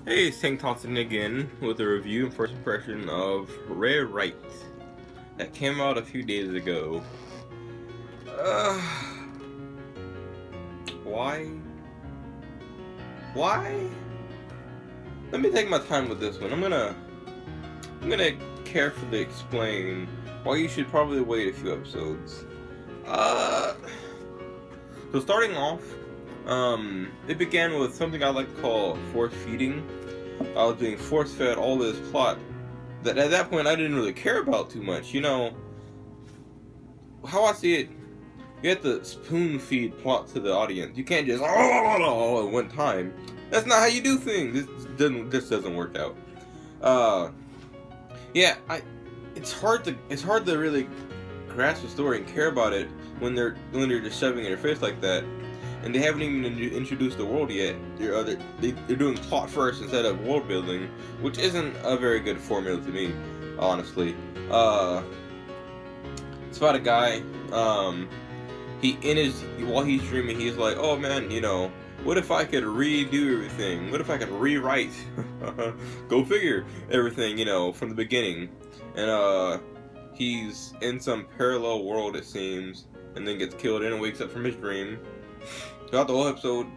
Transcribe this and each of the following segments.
Hey, St. Thompson again with a review and first impression of Light that came out a few days ago. Uh, why? Why? Let me take my time with this one. I'm gonna carefully explain why you should probably wait a few episodes. So starting off, it began with something I like to call force feeding. I was being force fed all this plot that at that point I didn't really care about too much. You know, how I see it, you have to spoon feed plot to the audience. You can't just all at one time. That's not how you do things. This doesn't work out. It's hard to really grasp the story and care about it when they're just shoving it in your face like that, and they haven't even introduced the world yet. They're doing plot first instead of world building, which isn't a very good formula to me, honestly. It's about a guy. While he's dreaming, he's like, oh man, what if I could redo everything? What if I could rewrite? Go figure, everything, from the beginning. And he's in some parallel world, it seems, and then gets killed and wakes up from his dream. Throughout the whole episode,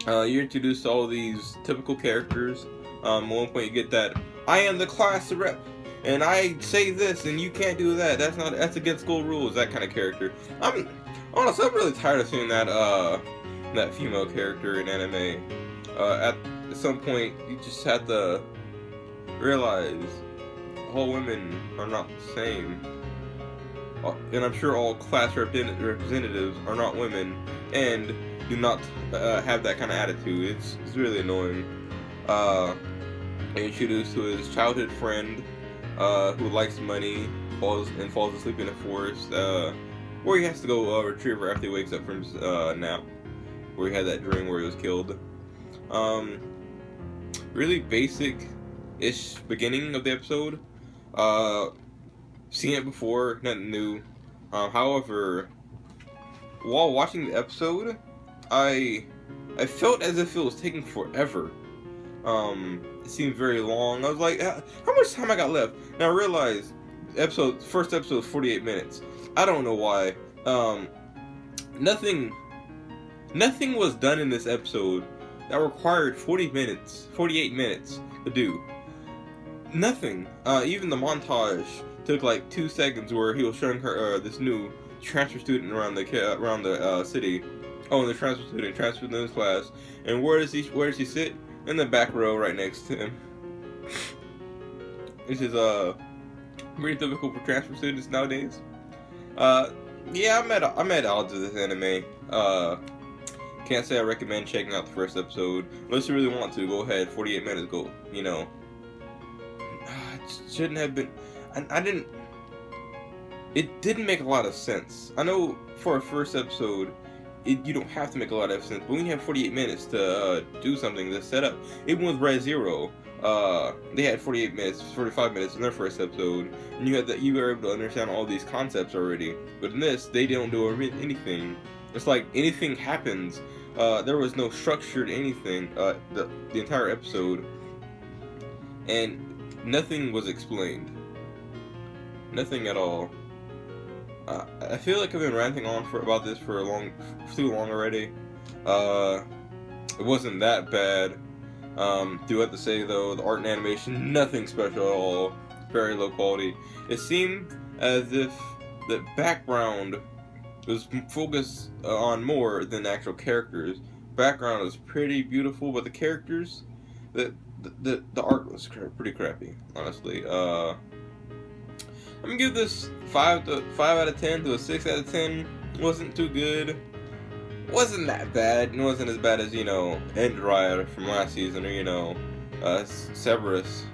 you're introduced to all these typical characters. At one point you get that, I am the class rep, and I say this, and you can't do that. That's against school rules, that kind of character. I'm really tired of seeing that female character in anime. At some point, you just have to realize all women are not the same. And I'm sure all class representatives are not women and do not have that kind of attitude. It's really annoying. Introduced to his childhood friend who likes money, falls asleep in the forest, where he has to go retrieve her after he wakes up from his nap, where he had that dream where he was killed. Really basic-ish beginning of the episode. Seen it before, nothing new. However, while watching the episode, I felt as if it was taking forever. It seemed very long. I was like, how much time I got left? Now I realized first episode is 48 minutes. I don't know why. Nothing was done in this episode that required 48 minutes to do. Nothing. Even the montage took like 2 seconds where he was showing her this new transfer student around the city. Oh, and the transfer student transferred in his class. And where does he sit? In the back row, right next to him. This is pretty typical for transfer students nowadays. Yeah, I'm at odds with this anime. Can't say I recommend checking out the first episode unless you really want to. Go ahead, 48 minutes. Go. It shouldn't have been. It didn't make a lot of sense. I know for a first episode, you don't have to make a lot of sense, but when you have 48 minutes to do something to set up, even with Red Zero, they had 45 minutes in their first episode, and you were able to understand all these concepts already. But in this, they don't do anything. It's like anything happens. There was no structured anything. The entire episode, and nothing was explained. Nothing at all. I feel like I've been ranting on about this for too long already. It wasn't that bad. Do have to say though, the art and animation, nothing special at all. Very low quality. It seemed as if the background was focused on more than the actual characters. Background was pretty beautiful, but the characters, the art was pretty crappy, honestly. I'm gonna give this 5 out of 10 to a 6 out of 10. Wasn't too good. Wasn't that bad. It wasn't as bad as, Endride from last season, or, Cerberus.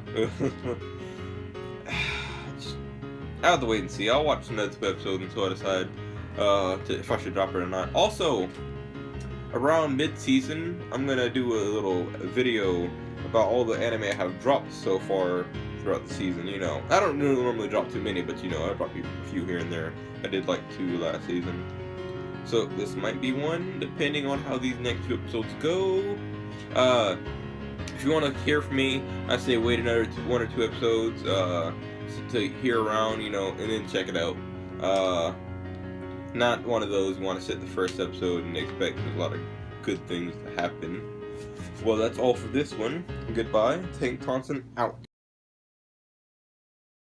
I have to wait and see. I'll watch the next episode until I decide if I should drop it or not. Also, around mid-season, I'm gonna do a little video about all the anime I have dropped so far throughout the season. I don't normally drop too many, but I drop a few here and there. I did like 2 last season, so this might be one, depending on how these next few episodes go. If you want to hear from me, I say wait another 1 or 2 episodes to hear around, you know, and then check it out. Not one of those you want to sit the first episode and expect a lot of good things to happen. Well, that's all for this one. Goodbye. Tank Thompson out.